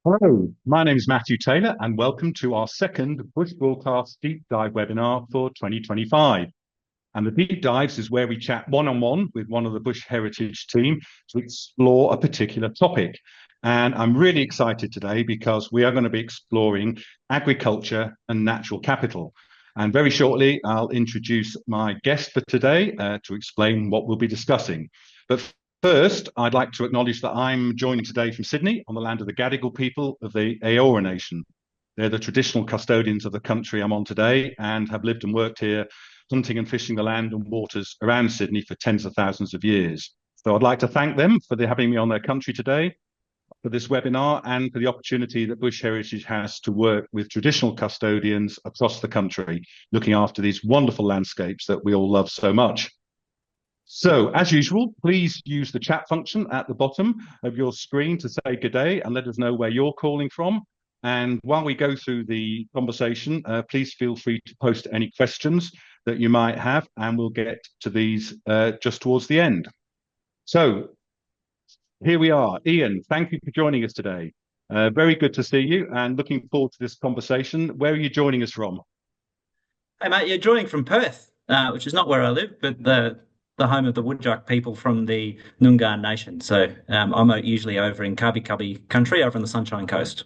Hello, my name is Matthew Taylor, and welcome to our second Bush Broadcast Deep Dive webinar for 2025. And the Deep Dives is where we chat one-on-one with one of the Bush Heritage team to explore a particular topic. And I'm really excited today because we are going to be exploring agriculture and natural capital. And very shortly, I'll introduce my guest for today to explain what we'll be discussing. But first, I'd like to acknowledge that I'm joining today from Sydney on the land of the Gadigal people of the Eora Nation. They're the traditional custodians of the country I'm on today and have lived and worked here, hunting and fishing the land and waters around Sydney for tens of thousands of years. So I'd like to thank them for having me on their country today for this webinar and for the opportunity that Bush Heritage has to work with traditional custodians across the country, looking after these wonderful landscapes that we all love so much. So, as usual, please use the chat function at the bottom of your screen to say good day and let us know where you're calling from. And while we go through the conversation, please feel free to post any questions that you might have, and we'll get to these just towards the end. So, here we are. Ian, thank you for joining us today. Very good to see you and looking forward to this conversation. Where are you joining us from? Hey mate, you're joining from Perth, which is not where I live, but the home of the Woodjuk people from the Noongar Nation. So I'm usually over in Kabi Kabi country, over on the Sunshine Coast.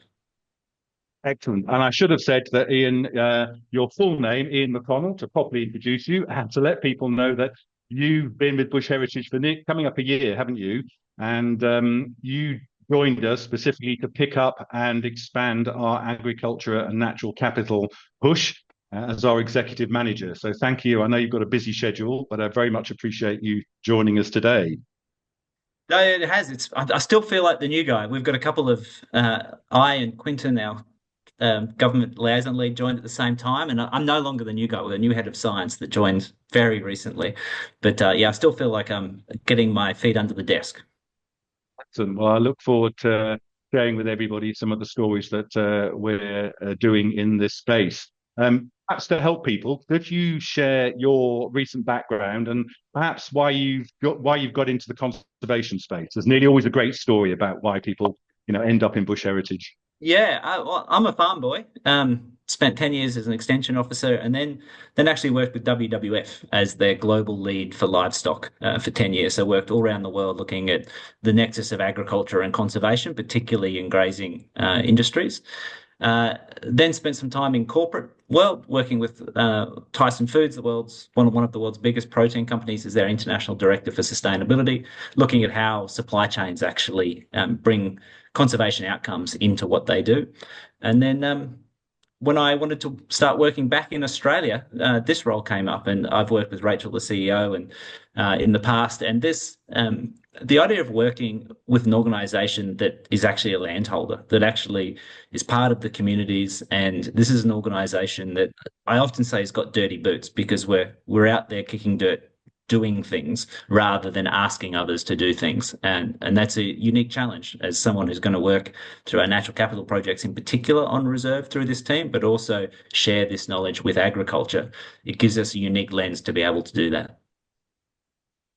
Excellent. And I should have said that, Ian, your full name, Ian McConnell, to properly introduce you and to let people know that you've been with Bush Heritage for coming up a year, haven't you? And you joined us specifically to pick up and expand our agriculture and natural capital push as our executive manager. So thank you. I know you've got a busy schedule, but I very much appreciate you joining us today. No, it has. I still feel like the new guy. We've got a couple of I and Quinton, our government liaison lead, joined at the same time, and I'm no longer the new guy. We're the new head of science that joined very recently. But yeah, I still feel like I'm getting my feet under the desk. Excellent. Well, I look forward to sharing with everybody some of the stories that we're doing in this space. Perhaps to help people, could you share your recent background and perhaps why you've got into the conservation space? There's nearly always a great story about why people, end up in bush heritage. Yeah, well, I'm a farm boy. Spent 10 years as an extension officer, and then actually worked with WWF as their global lead for livestock for 10 years. So worked all around the world looking at the nexus of agriculture and conservation, particularly in grazing industries. Then spent some time in corporate world working with Tyson Foods, the world's one of the world's biggest protein companies, as their international director for sustainability, looking at how supply chains actually bring conservation outcomes into what they do. And then when I wanted to start working back in Australia, this role came up, and I've worked with Rachel, the CEO, and in the past. And the idea of working with an organisation that is actually a landholder, that actually is part of the communities, and this is an organisation that I often say has got dirty boots because we're out there kicking dirt, doing things rather than asking others to do things. And that's a unique challenge as someone who's going to work through our natural capital projects in particular on reserve through this team, but also share this knowledge with agriculture. It gives us a unique lens to be able to do that.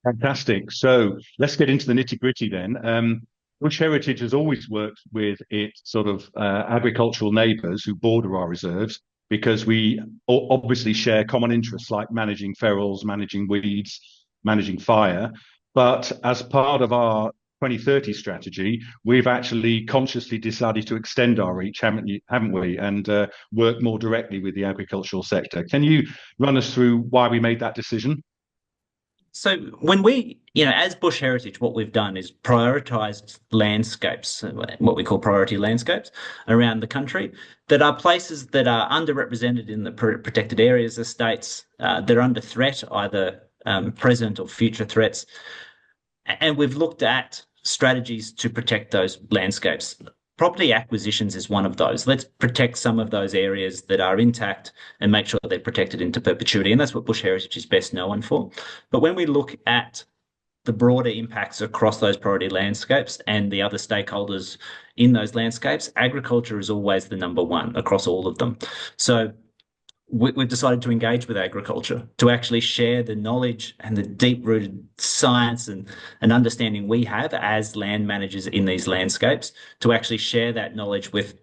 Fantastic. So let's get into the nitty-gritty then. Bush Heritage has always worked with its sort of agricultural neighbours who border our reserves because we obviously share common interests like managing ferals, managing weeds, managing fire. But as part of our 2030 strategy, we've actually consciously decided to extend our reach, haven't we, and work more directly with the agricultural sector. Can you run us through why we made that decision? So when as Bush Heritage, what we've done is prioritised landscapes, what we call priority landscapes around the country that are places that are underrepresented in the protected areas estates, that are under threat, either present or future threats. And we've looked at strategies to protect those landscapes. Property acquisitions is one of those. Let's protect some of those areas that are intact and make sure they're protected into perpetuity. And that's what Bush Heritage is best known for. But when we look at the broader impacts across those priority landscapes and the other stakeholders in those landscapes, agriculture is always the number one across all of them. So we've decided to engage with agriculture, to actually share the knowledge and the deep-rooted science and understanding we have as land managers in these landscapes, to actually share that knowledge with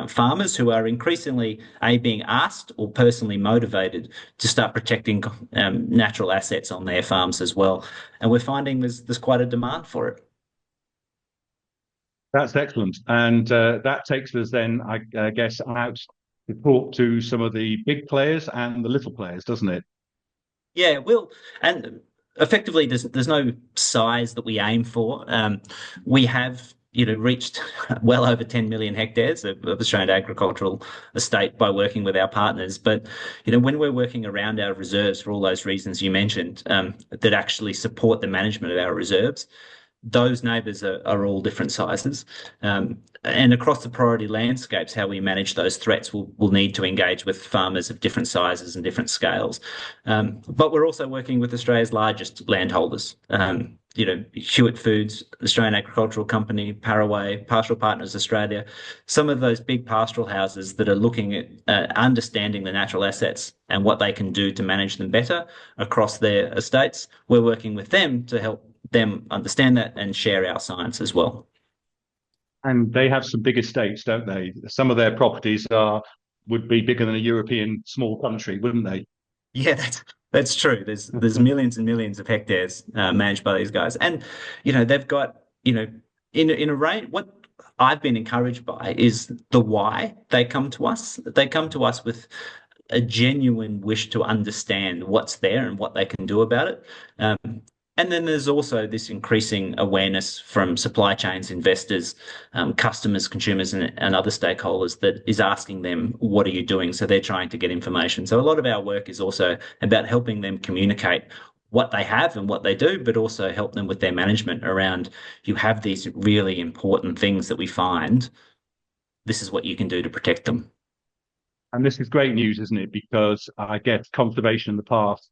farmers who are increasingly being asked or personally motivated to start protecting natural assets on their farms as well. And we're finding there's quite a demand for it. That's excellent. And that takes us then, I guess, out to talk to some of the big players and the little players, doesn't it? Yeah, well, and effectively, there's no size that we aim for. We have, reached well over 10 million hectares of Australian agricultural estate by working with our partners. But when we're working around our reserves for all those reasons you mentioned, that actually support the management of our reserves, those neighbours are all different sizes. And across the priority landscapes, how we manage those threats will need to engage with farmers of different sizes and different scales. But we're also working with Australia's largest landholders. Hewitt Foods, Australian Agricultural Company, Paraway, Pastoral Partners Australia, some of those big pastoral houses that are looking at understanding the natural assets and what they can do to manage them better across their estates. We're working with them to help them understand that and share our science as well. And they have some big estates, don't they? Some of their properties would be bigger than a European small country, wouldn't they? Yeah, that's true. There's millions and millions of hectares managed by these guys, and they've got in a range. What I've been encouraged by is the why they come to us. They come to us with a genuine wish to understand what's there and what they can do about it. And then there's also this increasing awareness from supply chains, investors, customers, consumers, and other stakeholders that is asking them, what are you doing? So they're trying to get information. So a lot of our work is also about helping them communicate what they have and what they do, but also help them with their management around, you have these really important things that we find. This is what you can do to protect them. And this is great news, isn't it? Because I guess conservation in the past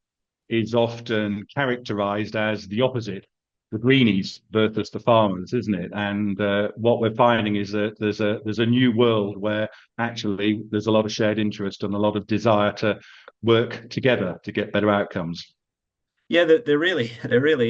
is often characterized as the opposite, the greenies versus the farmers, isn't it? And what we're finding is that there's a new world where actually there's a lot of shared interest and a lot of desire to work together to get better outcomes. Yeah, there really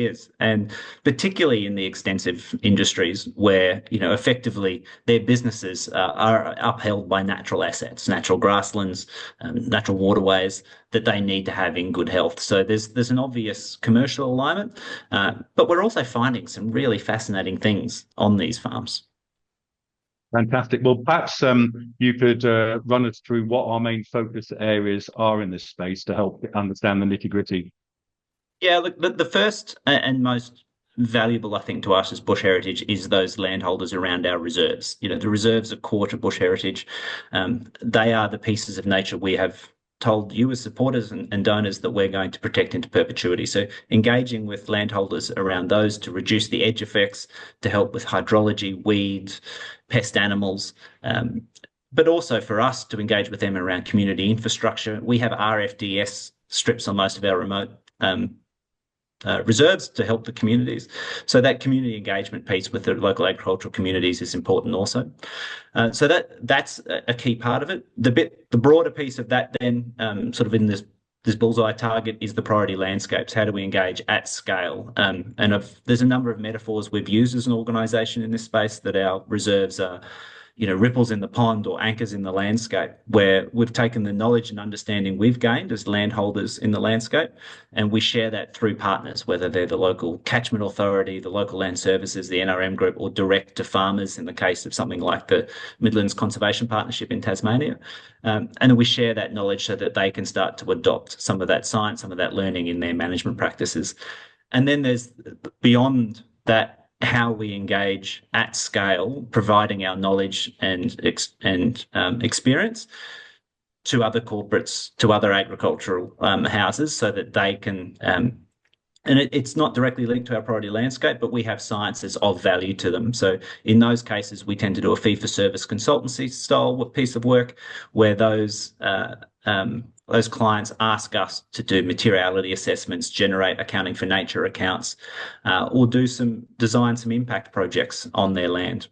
is, and particularly in the extensive industries where effectively their businesses are upheld by natural assets, natural grasslands, natural waterways that they need to have in good health. So there's an obvious commercial alignment, but we're also finding some really fascinating things on these farms. Fantastic. Well, perhaps you could run us through what our main focus areas are in this space to help understand the nitty-gritty. Yeah, look, the first and most valuable, I think, to us as bush heritage is those landholders around our reserves. The reserves are core to bush heritage. They are the pieces of nature we have told you as supporters and donors that we're going to protect into perpetuity. So engaging with landholders around those to reduce the edge effects, to help with hydrology, weeds, pest animals, but also for us to engage with them around community infrastructure. We have RFDS strips on most of our remote reserves to help the communities. So that community engagement piece with the local agricultural communities is important also. So that's a key part of it. The broader piece of that then, sort of in this bullseye target, is the priority landscapes. How do we engage at scale? There's a number of metaphors we've used as an organisation in this space, that our reserves are ripples in the pond or anchors in the landscape, where we've taken the knowledge and understanding we've gained as landholders in the landscape, and we share that through partners, whether they're the local catchment authority, the local land services, the NRM group, or direct to farmers in the case of something like the Midlands Conservation Partnership in Tasmania. And then we share that knowledge so that they can start to adopt some of that science, some of that learning in their management practices. And then there's beyond that, how we engage at scale, providing our knowledge and experience to other corporates, to other agricultural houses, so that they can. And it's not directly linked to our priority landscape, but we have sciences of value to them. So in those cases, we tend to do a fee-for-service consultancy style piece of work, where those clients ask us to do materiality assessments, generate accounting for nature accounts, or design some impact projects on their land.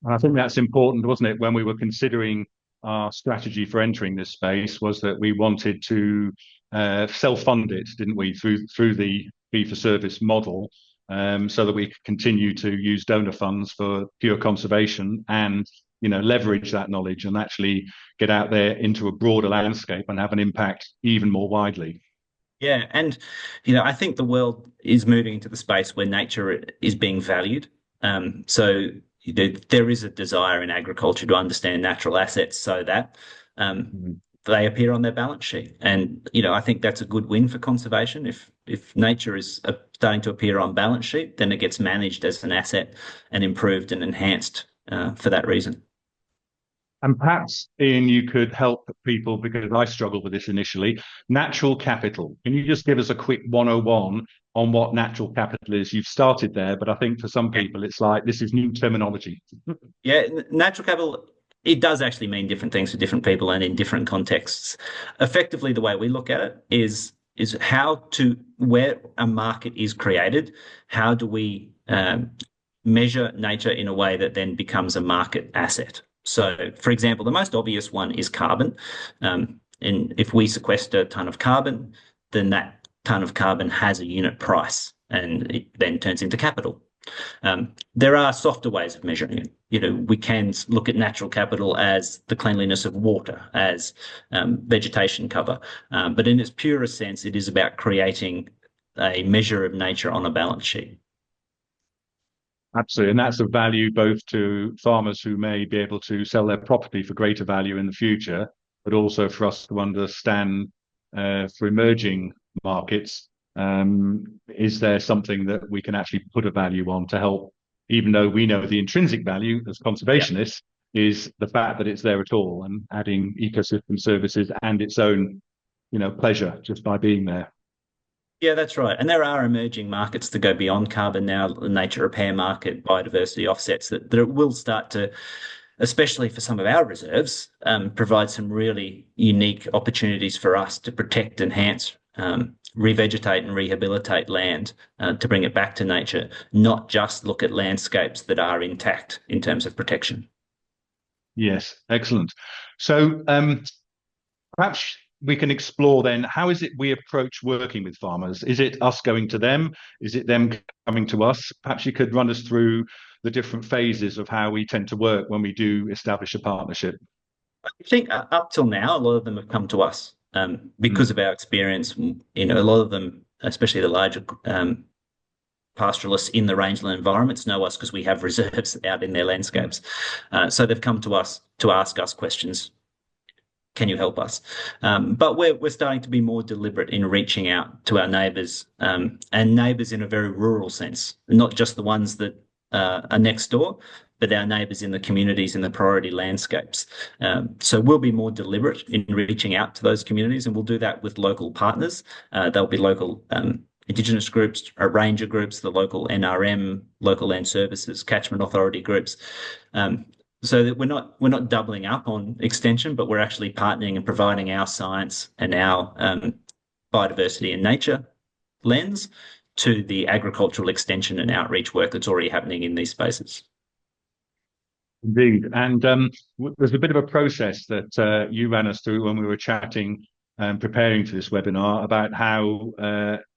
And I think that's important, wasn't it, when we were considering our strategy for entering this space was that we wanted to self-fund it, didn't we, through the fee-for-service model, so that we could continue to use donor funds for pure conservation and leverage that knowledge and actually get out there into a broader landscape and have an impact even more widely. Yeah, and I think the world is moving into the space where nature is being valued. So there is a desire in agriculture to understand natural assets so that um, Mhm. they appear on their balance sheet. And I think that's a good win for conservation. If nature is starting to appear on balance sheet, then it gets managed as an asset and improved and enhanced for that reason. And perhaps, Ian, you could help people because I struggled with this initially. Natural capital. Can you just give us a quick 101 on what natural capital is? You've started there, but I think for some people it's like this is new terminology. Yeah, natural capital, it does actually mean different things for different people and in different contexts. Effectively, the way we look at it is where a market is created, how do we measure nature in a way that then becomes a market asset? So, for example, the most obvious one is carbon. And if we sequester a ton of carbon, then that ton of carbon has a unit price and it then turns into capital. There are softer ways of measuring it. We can look at natural capital as the cleanliness of water, as vegetation cover. But in its purest sense, it is about creating a measure of nature on a balance sheet. Absolutely. And that's of value both to farmers who may be able to sell their property for greater value in the future, but also for us to understand for emerging markets, is there something that we can actually put a value on to help, even though we know the intrinsic value as Yeah. conservationists is the fact that it's there at all and adding ecosystem services and its own, pleasure just by being there. Yeah, that's right. And there are emerging markets that go beyond carbon now, the nature repair market, biodiversity offsets that it will start to, especially for some of our reserves, provide some really unique opportunities for us to protect, enhance, revegetate and rehabilitate land to bring it back to nature, not just look at landscapes that are intact in terms of protection. Yes, excellent. So perhaps we can explore then how is it we approach working with farmers? Is it us going to them? Is it them coming to us? Perhaps you could run us through the different phases of how we tend to work when we do establish a partnership. I think up till now, a lot of them have come to us because Mm. of our experience. A lot of them, especially the larger pastoralists in the rangeland environments, know us because we have reserves out in their landscapes. So they've come to us to ask us questions. Can you help us? But we're starting to be more deliberate in reaching out to our neighbours and neighbours in a very rural sense, not just the ones that are next door, but our neighbours in the communities in the priority landscapes. So we'll be more deliberate in reaching out to those communities, and we'll do that with local partners. There'll be local Indigenous groups, ranger groups, the local NRM, local land services, catchment authority groups. So that we're not doubling up on extension, but we're actually partnering and providing our science and our biodiversity and nature lens to the agricultural extension and outreach work that's already happening in these spaces. Indeed. And there's a bit of a process that you ran us through when we were chatting and preparing for this webinar about how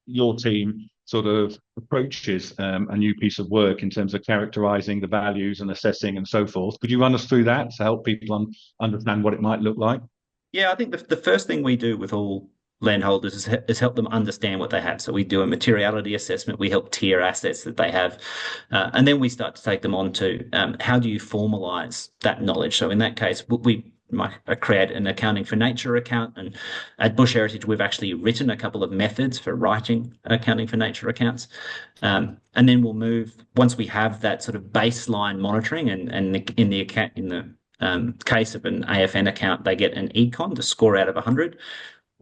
your team sort of approaches a new piece of work in terms of characterizing the values and assessing and so forth. Could you run us through that to help people understand what it might look like? Yeah, I think the first thing we do with all landholders is help them understand what they have. So we do a materiality assessment. We help tier assets that they have, and then we start to take them on to how do you formalize that knowledge. So in that case, we might create an accounting for nature account, and at Bush Heritage, we've actually written a couple of methods for writing accounting for nature accounts, and then we'll move once we have that sort of baseline monitoring, and in the account in the case of an AFN account, they get an econ to score out of 100.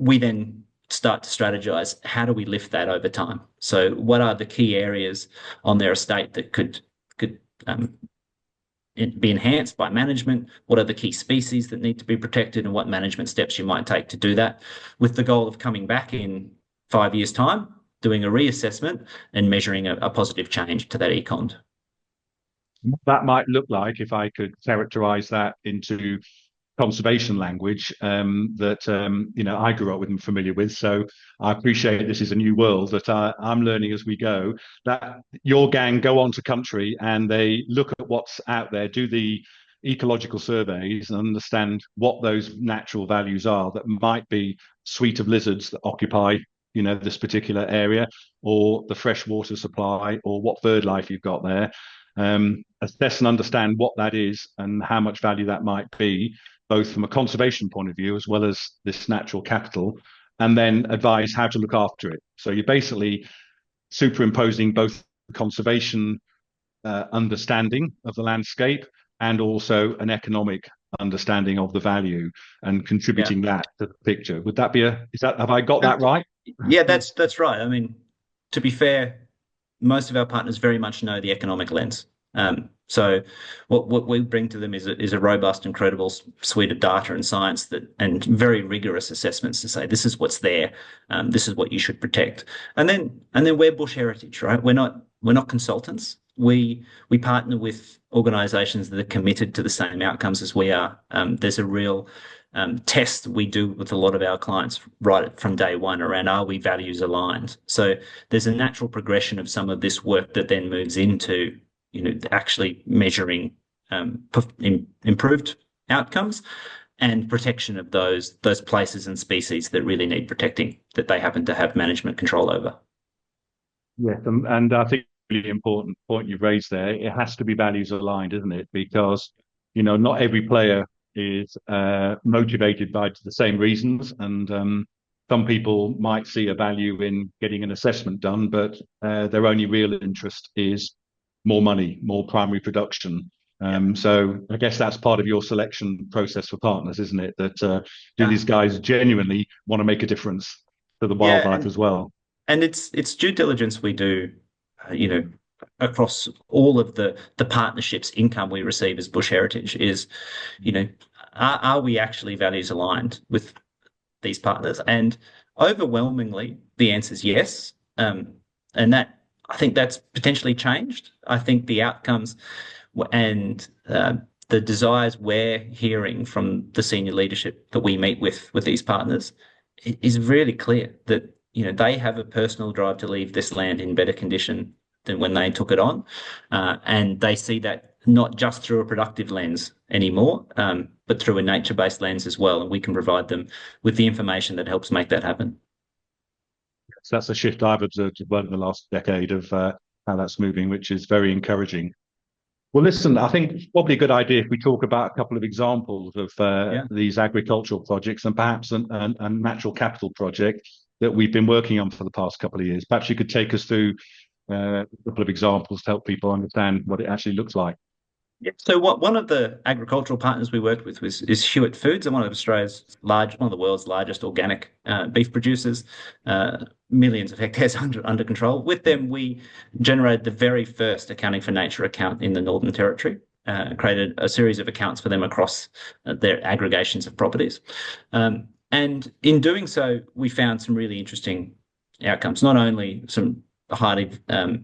We then start to strategize how do we lift that over time. So what are the key areas on their estate that could um, be enhanced by management? What are the key species that need to be protected, and what management steps you might take to do that, with the goal of coming back in 5 years' time, doing a reassessment and measuring a positive change to that econ. That might look like, if I could characterize that into conservation language that I grew up with and familiar with. So I appreciate this is a new world that I'm learning as we go. That your gang go onto country and they look at what's out there, do the ecological surveys, and understand what those natural values are that might be suite of lizards that occupy this particular area, or the fresh water supply, or what bird life you've got there. Assess and understand what that is and how much value that might be, both from a conservation point of view as well as this natural capital, and then advise how to look after it. So you're basically superimposing both the conservation understanding of the landscape and also an economic understanding of the value and contributing that to the picture. Would that be have I got that right? Yeah, that's right. I mean, to be fair, most of our partners very much know the economic lens. So what we bring to them is a robust and credible suite of data and science and very rigorous assessments to say this is what's there, this is what you should protect, and then we're bush heritage, right? We're not consultants. We partner with organisations that are committed to the same outcomes as we are. There's a real test we do with a lot of our clients right from day one around, are we values aligned? So there's a natural progression of some of this work that then moves into actually measuring improved outcomes and protection of those places and species that really need protecting, that they happen to have management control over. Yes, and I think really important point you raised there. It has to be values aligned, isn't it? Because not every player is motivated by the same reasons, and some people might see a value in getting an assessment done, but their only real interest is more money, more primary production. So I guess that's part of your selection process for partners, isn't it? That do these guys genuinely want to make a difference to the wildlife as well? And it's due diligence we do, across all of the partnerships income we receive as Bush Heritage is, are we actually values aligned with these partners? And overwhelmingly, the answer is yes. And that I think that's potentially changed. I think the outcomes and the desires we're hearing from the senior leadership that we meet with these partners is really clear that they have a personal drive to leave this land in better condition than when they took it on, and they see that not just through a productive lens anymore, but through a nature-based lens as well. And we can provide them with the information that helps make that happen. So that's a shift I've observed as well in the last decade of how that's moving, which is very encouraging. Well, listen, I think it's probably a good idea if we talk about a couple of examples of these agricultural projects and perhaps a natural capital project that we've been working on for the past couple of years. Perhaps you could take us through a couple of examples to help people understand what it actually looks like. Yeah. So one of the agricultural partners we worked with is Hewitt Foods, and one of the world's largest organic beef producers, millions of hectares under control. With them, we generated the very first accounting for nature account in the Northern Territory, created a series of accounts for them across their aggregations of properties. And in doing so, we found some really interesting outcomes, not only some highly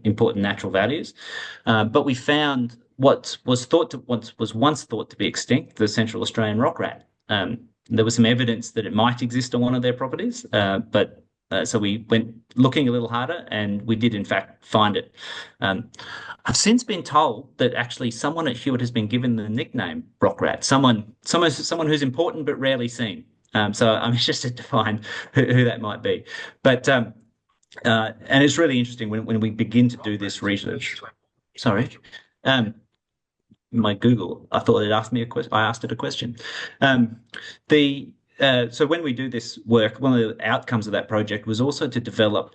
important natural values, but we found what was once thought to be extinct, the Central Australian rock rat. There was some evidence that it might exist on one of their properties, but so we went looking a little harder, and we did in fact find it. I've since been told that actually someone at Hewitt has been given the nickname rock rat. Someone who's important but rarely seen. So I'm interested to find who that might be. But and it's really interesting when we begin to do this research. Sorry. My Google, I thought it asked me a question. I asked it a question. So when we do this work, one of the outcomes of that project was also to develop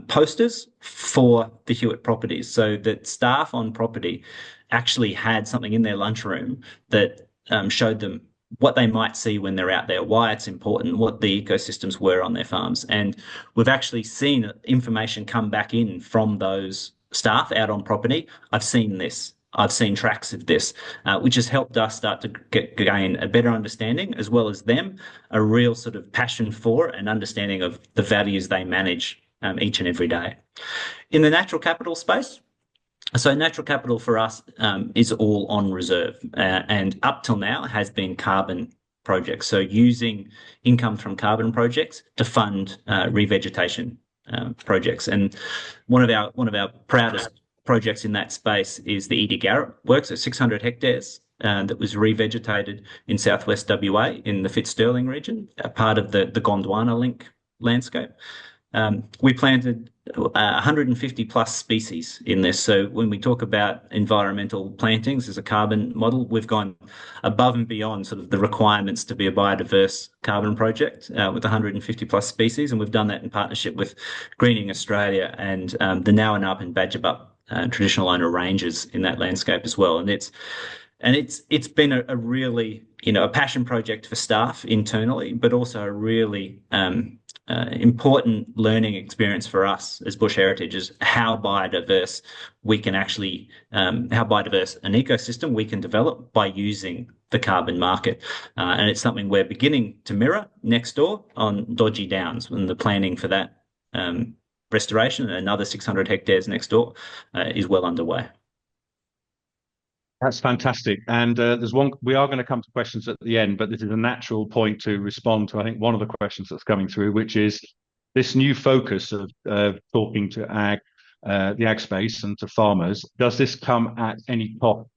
posters for the Hewitt properties, so that staff on property actually had something in their lunchroom that showed them what they might see when they're out there, why it's important, what the ecosystems were on their farms. And we've actually seen information come back in from those staff out on property. I've seen this. I've seen tracks of this, which has helped us start to gain a better understanding, as well as them, a real sort of passion for and understanding of the values they manage each and every day. In the natural capital space, so natural capital for us is all on reserve, and up till now has been carbon projects. So using income from carbon projects to fund revegetation projects. And one of our proudest projects in that space is the Edie Garrett works at 600 hectares that was revegetated in southwest WA in the Fitzsterling region, a part of the Gondwana link landscape. We planted 150 plus species in this. So when we talk about environmental plantings as a carbon model, we've gone above and beyond sort of the requirements to be a biodiverse carbon project with 150 plus species. And we've done that in partnership with Greening Australia and the Nawanapp and Badgebup traditional owner ranges in that landscape as well. And it's been a really, a passion project for staff internally, but also a really important learning experience for us as Bush Heritage is how biodiverse how biodiverse an ecosystem we can develop by using the carbon market. And it's something we're beginning to mirror next door on Dodgy Downs, when the planning for that restoration and another 600 hectares next door is well underway. That's fantastic. And there's one, we are going to come to questions at the end, but this is a natural point to respond to, I think, one of the questions that's coming through, which is this new focus of talking to the ag space and to farmers. Does this come at any cost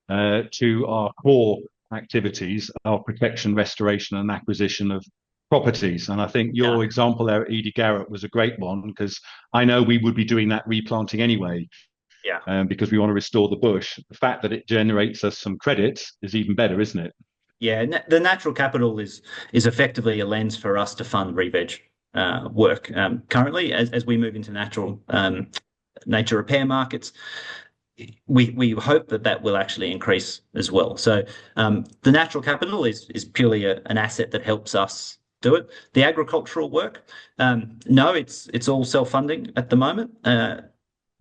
to our core activities, our protection, restoration and acquisition of properties? And I think your example there, Edie Garrett, was a great one, because I know we would be doing that replanting anyway. Because we want to restore the bush. The fact that it generates us some credits is even better, isn't it? Yeah, the natural capital is effectively a lens for us to fund re-veg work. Currently, as we move into natural nature repair markets, we hope that will actually increase as well. So the natural capital is purely an asset that helps us do it. The agricultural work, no, it's all self-funding at the moment.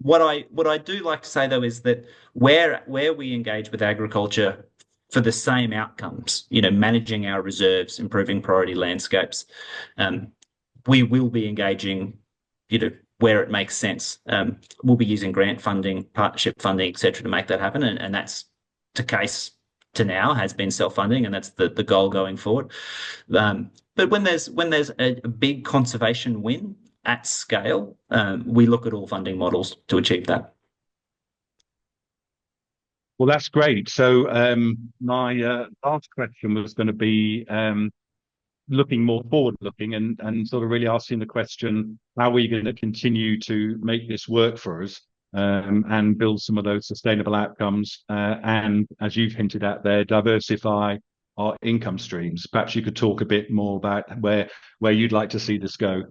What I do like to say, though, is that where we engage with agriculture for the same outcomes, managing our reserves, improving priority landscapes, we will be engaging, where it makes sense. We'll be using grant funding, partnership funding, etc., to make that happen, and that's the case to now, has been self-funding, and that's the goal going forward. But when there's a big conservation win at scale, we look at all funding models to achieve that. Well, that's great. So my last question was going to be looking more forward-looking and sort of really asking the question, how are we going to continue to make this work for us and build some of those sustainable outcomes and, as you've hinted at there, diversify our income streams? Perhaps you could talk a bit more about where you'd like to see this go.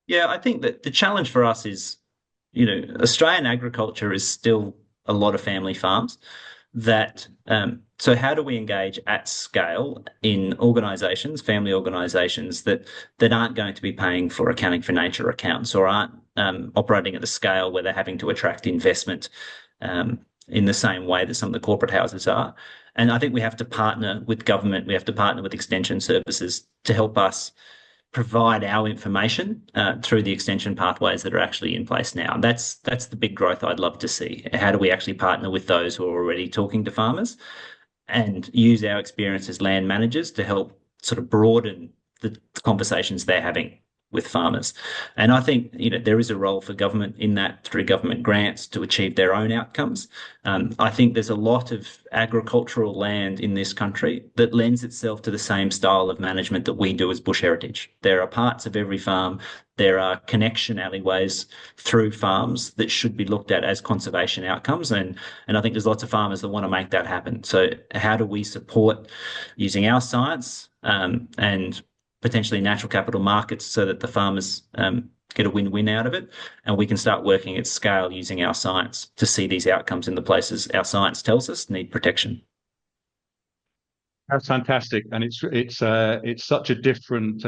Yeah, I think that the challenge for us is, Australian agriculture is still a lot of family farms so how do we engage at scale in organisations, family organisations that aren't going to be paying for accounting for nature accounts or aren't operating at the scale where they're having to attract investment in the same way that some of the corporate houses are. And I think we have to partner with government, we have to partner with extension services to help us provide our information through the extension pathways that are actually in place now. That's the big growth I'd love to see. How do we actually partner with those who are already talking to farmers and use our experience as land managers to help sort of broaden the conversations they're having with farmers? And I think there is a role for government in that through government grants to achieve their own outcomes. I think there's a lot of agricultural land in this country that lends itself to the same style of management that we do as Bush Heritage. There are parts of every farm, there are connection alleyways through farms that should be looked at as conservation outcomes. And I think there's lots of farmers that want to make that happen. So how do we support using our science and potentially natural capital markets so that the farmers get a win-win out of it, and we can start working at scale using our science to see these outcomes in the places our science tells us need protection. That's fantastic, and it's such a different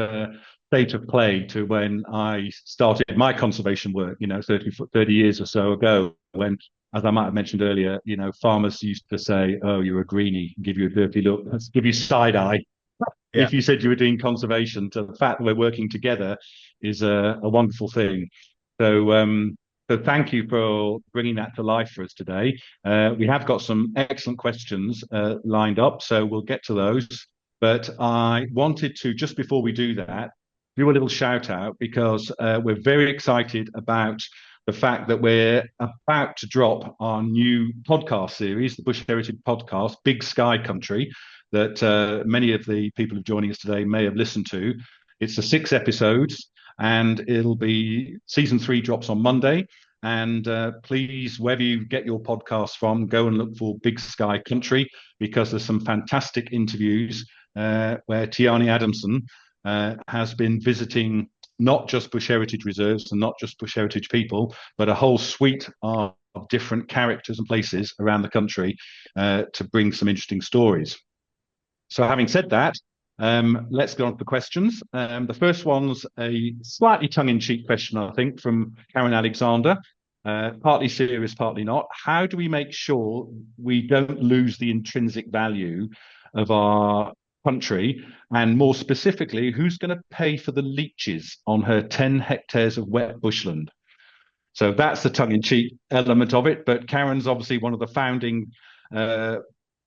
state of play to when I started my conservation work, 30 years or so ago, when, as I might have mentioned earlier, farmers used to say, "Oh, you're a greenie," give you a dirty look, give you side eye. Yeah. If you said you were doing conservation, so the fact that we're working together is a wonderful thing. So thank you for bringing that to life for us today. We have got some excellent questions lined up, so we'll get to those. But I wanted to, just before we do that, do a little shout out because we're very excited about the fact that we're about to drop our new podcast series, the Bush Heritage Podcast, Big Sky Country, that many of the people who are joining us today may have listened to. It's the 6 episodes, and it'll be season 3 drops on Monday. And please, wherever you get your podcasts from, go and look for Big Sky Country because there's some fantastic interviews where Tiani Adamson has been visiting not just Bush Heritage Reserves and not just Bush Heritage people, but a whole suite of different characters and places around the country to bring some interesting stories. So having said that, let's go on to the questions. The first one's a slightly tongue-in-cheek question, I think, from Karen Alexander. Partly serious, partly not. How do we make sure we don't lose the intrinsic value of our country? And more specifically, who's going to pay for the leaches on her 10 hectares of wet bushland? So that's the tongue-in-cheek element of it. But Karen's obviously one of the founding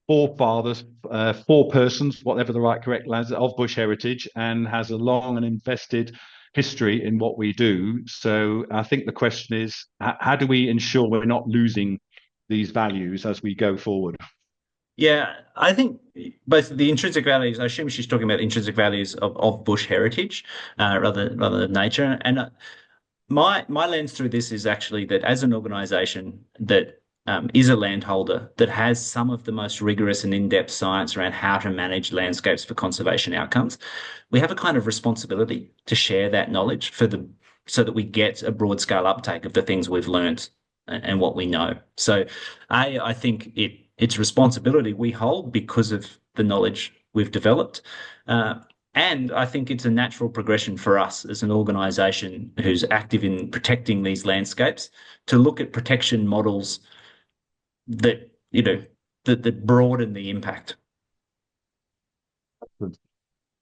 forefathers, forepersons, whatever the right correct lands, of Bush Heritage, and has a long and invested history in what we do. So I think the question is, how do we ensure we're not losing these values as we go forward? Yeah, I think both the intrinsic values, I assume she's talking about intrinsic values of bush heritage rather than nature. And my lens through this is actually that as an organization that is a landholder that has some of the most rigorous and in-depth science around how to manage landscapes for conservation outcomes, we have a kind of responsibility to share that knowledge so that we get a broad scale uptake of the things we've learned and what we know. So I think it's responsibility we hold because of the knowledge we've developed. And I think it's a natural progression for us as an organisation who's active in protecting these landscapes to look at protection models that, that broaden the impact.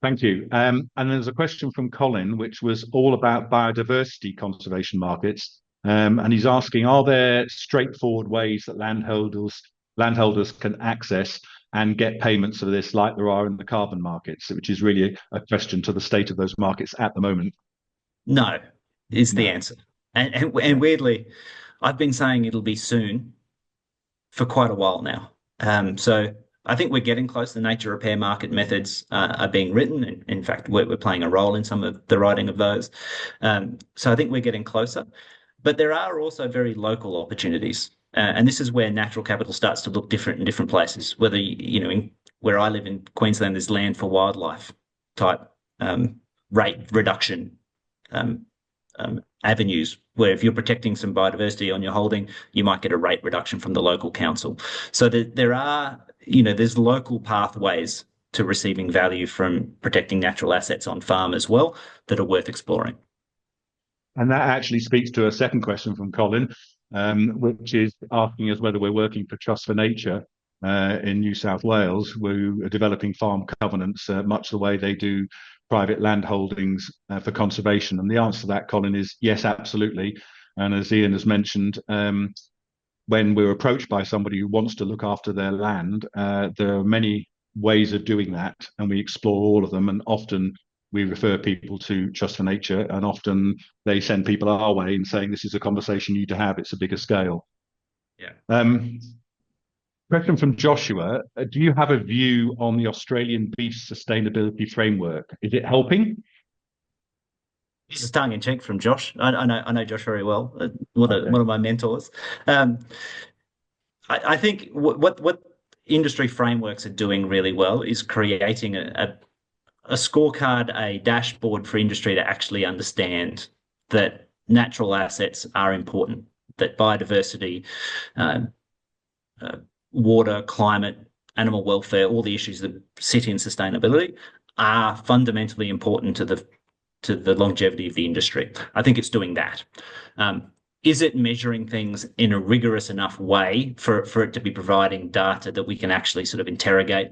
Thank you. And there's a question from Colin, which was all about biodiversity conservation markets. And he's asking, are there straightforward ways that landholders can access and get payments for this like there are in the carbon markets, which is really a question to the state of those markets at the moment? No, is the answer. And weirdly, I've been saying it'll be soon for quite a while now. So I think we're getting close. The nature repair market methods are being written. In fact, we're playing a role in some of the writing of those. So I think we're getting closer. But there are also very local opportunities. And this is where natural capital starts to look different in different places. Whether, where I live in Queensland, there's land for wildlife type rate reduction avenues, where if you're protecting some biodiversity on your holding, you might get a rate reduction from the local council. So there are, there's local pathways to receiving value from protecting natural assets on farm as well that are worth exploring. And that actually speaks to a second question from Colin, which is asking us whether we're working for Trust for Nature in New South Wales, who are developing farm covenants much the way they do private land holdings for conservation. And the answer to that, Colin, is yes, absolutely. And as Ian has mentioned, when we're approached by somebody who wants to look after their land, there are many ways of doing that, and we explore all of them. And often we refer people to Trust for Nature, and often they send people our way and saying, this is a conversation you need to have. It's a bigger scale. Yeah. Question from Joshua. Do you have a view on the Australian beef sustainability framework? Is it helping? This is tongue in cheek from Josh. I know Josh very well. One of my mentors. I think what industry frameworks are doing really well is creating a scorecard, a dashboard for industry to actually understand that natural assets are important, that biodiversity, water, climate, animal welfare, all the issues that sit in sustainability are fundamentally important to the longevity of the industry. I think it's doing that. Is it measuring things in a rigorous enough way for it to be providing data that we can actually sort of interrogate?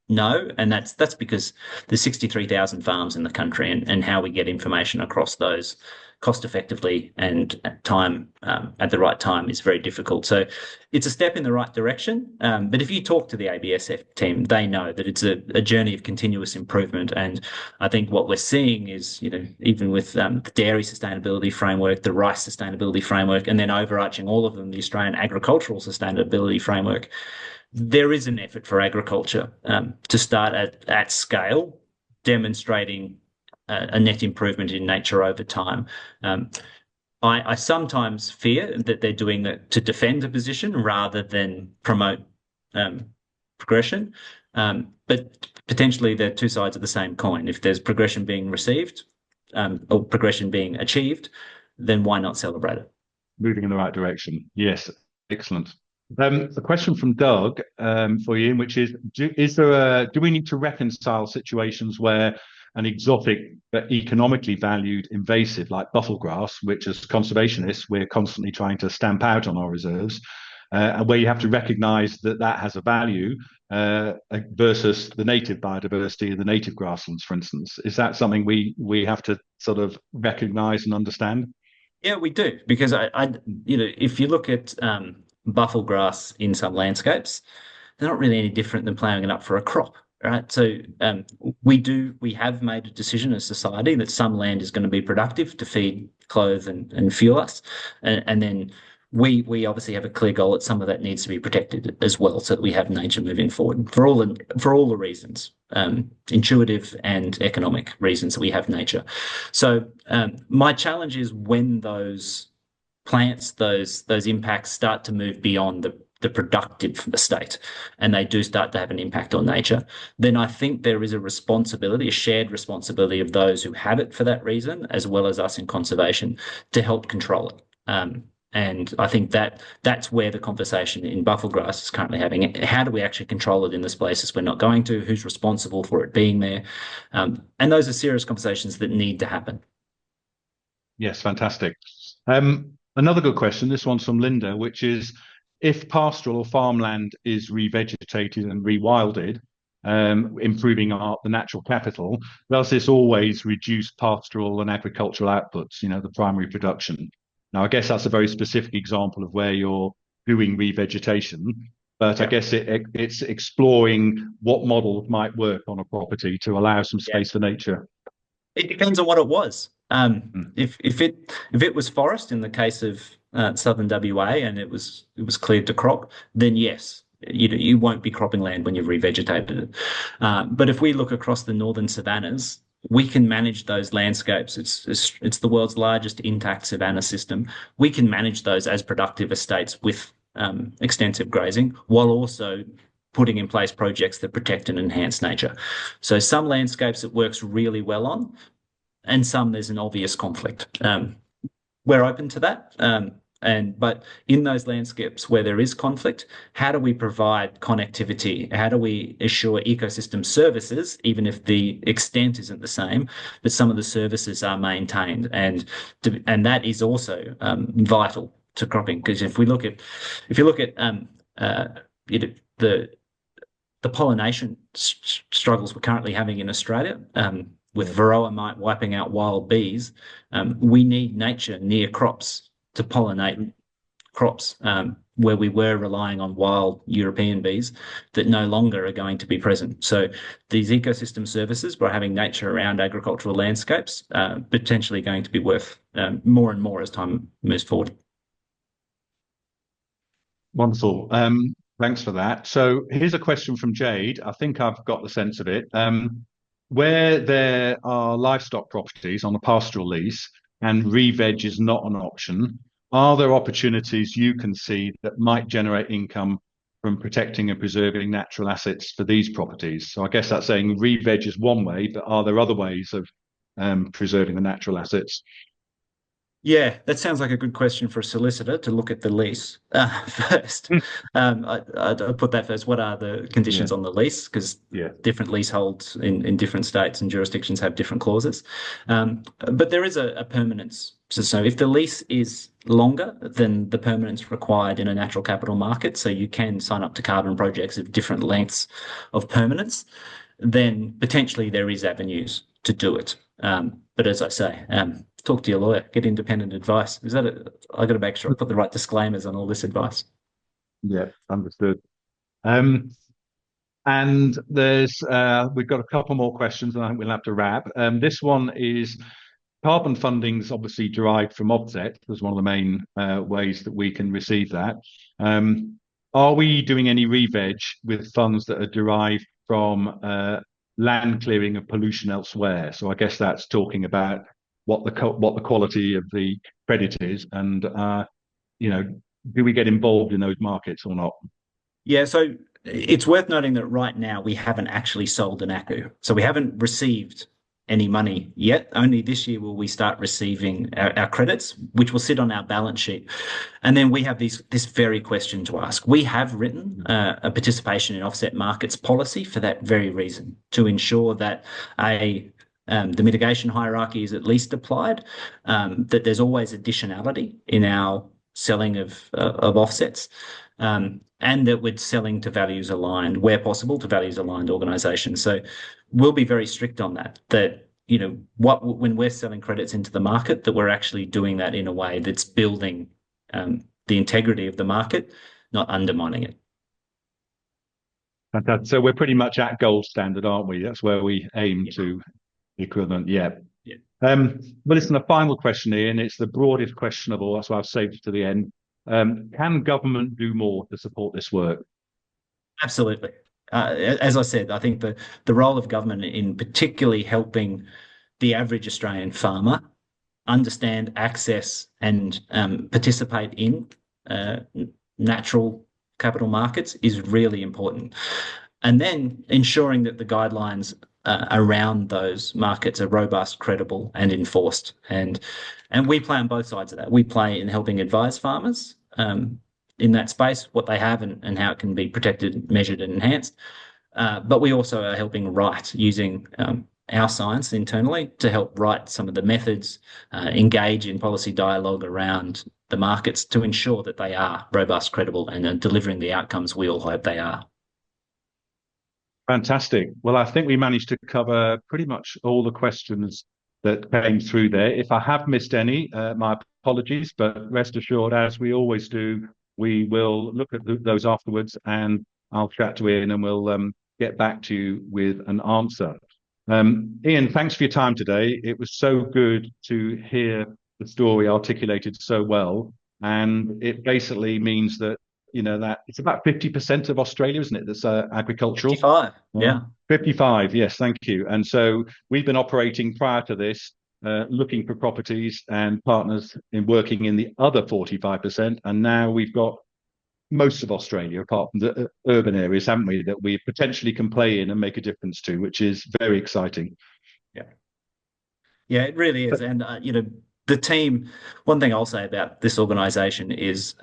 No, and that's because there's 63,000 farms in the country, and how we get information across those cost effectively and at the right time is very difficult. So it's a step in the right direction. But if you talk to the ABSF team, they know that it's a journey of continuous improvement. And I think what we're seeing is, even with the dairy sustainability framework, the rice sustainability framework, and then overarching all of them, the Australian agricultural sustainability framework, there is an effort for agriculture to start at scale, demonstrating a net improvement in nature over time. I sometimes fear that they're doing it to defend a position rather than promote progression. But potentially they're two sides of the same coin. If there's progression being received or progression being achieved, then why not celebrate it? Moving in the right direction. Yes, excellent. A question from Doug for you, which is: do we need to reconcile situations where an exotic but economically valued invasive like bufflegrass, which as conservationists we're constantly trying to stamp out on our reserves, and where you have to recognise that that has a value versus the native biodiversity of the native grasslands, for instance? Is that something we have to sort of recognise and understand? Yeah, we do, because if you look at bufflegrass in some landscapes, they're not really any different than ploughing it up for a crop, right? So we have made a decision as a society that some land is going to be productive to feed, clothe, and fuel us, and then we obviously have a clear goal that some of that needs to be protected as well, so that we have nature moving forward for all the reasons, intuitive and economic reasons that we have nature. So my challenge is when those plants, those impacts start to move beyond the productive state, and they do start to have an impact on nature, then I think there is a responsibility, a shared responsibility of those who have it for that reason, as well as us in conservation, to help control it. And I think that's where the conversation in bufflegrass is currently having. How do we actually control it in the places we're not going to? Who's responsible for it being there? And those are serious conversations that need to happen. Yes, fantastic. Another good question, this one's from Linda, which is: if pastoral or farmland is revegetated and rewilded, improving the natural capital, does this always reduce pastoral and agricultural outputs, the primary production? Now, I guess that's a very specific example of where you're doing revegetation, but I guess it's exploring what model might work on a property to allow some space for nature. It depends on what it was. If it was forest in the case of southern WA and it was cleared to crop, then yes, you won't be cropping land when you've revegetated it. But if we look across the northern savannas, we can manage those landscapes. It's the world's largest intact savanna system. We can manage those as productive estates with extensive grazing, while also putting in place projects that protect and enhance nature. So some landscapes it works really well on, and some there's an obvious conflict. We're open to that. But in those landscapes where there is conflict, how do we provide connectivity? How do we assure ecosystem services, even if the extent isn't the same, but some of the services are maintained? And that is also vital to cropping, because if you look at the pollination struggles we're currently having in Australia, with varroa mite wiping out wild bees, we need nature near crops to pollinate crops, where we were relying on wild European bees that no longer are going to be present. So these ecosystem services, by having nature around agricultural landscapes, potentially going to be worth more and more as time moves forward. Wonderful. Thanks for that. So here's a question from Jade. I think I've got the sense of it. Where there are livestock properties on a pastoral lease and re-veg is not an option, are there opportunities you can see that might generate income from protecting and preserving natural assets for these properties? So I guess that's saying re-veg is one way, but are there other ways of preserving the natural assets? Yeah, that sounds like a good question for a solicitor to look at the lease first. I'd put that first. What are the conditions on the lease? Because different leaseholds in different states and jurisdictions have different clauses. But there is a permanence. So if the lease is longer than the permanence required in a natural capital market, so you can sign up to carbon projects of different lengths of permanence, then potentially there is avenues to do it. But as I say, talk to your lawyer, get independent advice. I got to make sure I put the right disclaimers on all this advice. Yeah, understood. And we've got a couple more questions, and I think we'll have to wrap. This one is carbon funding's obviously derived from offset as one of the main ways that we can receive that. Are we doing any re-veg with funds that are derived from land clearing of pollution elsewhere? So I guess that's talking about what the quality of the credit is, and do we get involved in those markets or not? Yeah, so it's worth noting that right now we haven't actually sold an ACCU. So we haven't received any money yet. Only this year will we start receiving our credits, which will sit on our balance sheet. And then we have this very question to ask. We have written a participation in offset markets policy for that very reason, to ensure that the mitigation hierarchy is at least applied, that there's always additionality in our selling of offsets, and that we're selling to values aligned, where possible, to values aligned organisations. So we'll be very strict on that. That when we're selling credits into the market, that we're actually doing that in a way that's building the integrity of the market, not undermining it. Fantastic. So we're pretty much at gold standard, aren't we? That's where we aim to the equivalent. Yeah. Yeah. Well, listen, the final question, Ian, it's the broadest question of all. That's why I've saved it to the end. Can government do more to support this work? Absolutely. As I said, I think the role of government in particularly helping the average Australian farmer understand, access, and participate in natural capital markets is really important. And then ensuring that the guidelines around those markets are robust, credible, and enforced. And we play on both sides of that. We play in helping advise farmers in that space, what they have and how it can be protected, measured, and enhanced. But we also are helping write using our science internally to help write some of the methods, engage in policy dialogue around the markets to ensure that they are robust, credible, and are delivering the outcomes we all hope they are. Fantastic. Well, I think we managed to cover pretty much all the questions that came through there. If I have missed any, my apologies, but rest assured, as we always do, we will look at those afterwards, and I'll chat to Ian and we'll get back to you with an answer. Ian, thanks for your time today. It was so good to hear the story articulated so well. And it basically means that that it's about 50% of Australia, isn't it? That's agricultural. 55, yeah. 55, yes, thank you. And so we've been operating prior to this, looking for properties and partners in working in the other 45%. And now we've got most of Australia, apart from the urban areas, haven't we, that we potentially can play in and make a difference to, which is very exciting. Yeah. Yeah, it really is. And, the team, one thing I'll say about this organisation is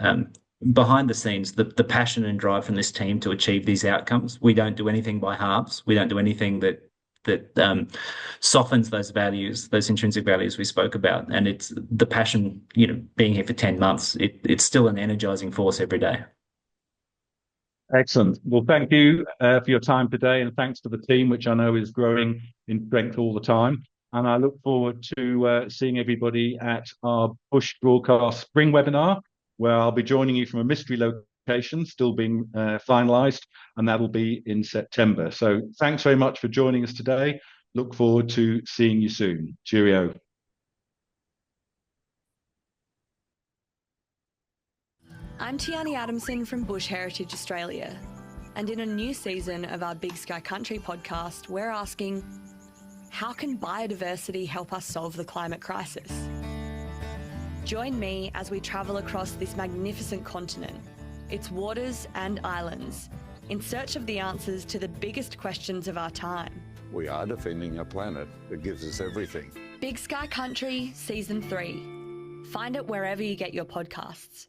behind the scenes, the passion and drive from this team to achieve these outcomes. We don't do anything by halves. We don't do anything that softens those values, those intrinsic values we spoke about. And it's the passion, being here for 10 months, it's still an energizing force every day. Excellent. Well, thank you for your time today, and thanks to the team, which I know is growing in strength all the time. And I look forward to seeing everybody at our Bush Broadcast Spring webinar, where I'll be joining you from a mystery location, still being finalised, and that'll be in September. So thanks very much for joining us today. Look forward to seeing you soon. Cheerio. I'm Tiani Adamson from Bush Heritage Australia, and in a new season of our Big Sky Country podcast, we're asking, how can biodiversity help us solve the climate crisis? Join me as we travel across this magnificent continent, its waters and islands, in search of the answers to the biggest questions of our time. We are defending a planet that gives us everything. Big Sky Country, Season 3. Find it wherever you get your podcasts.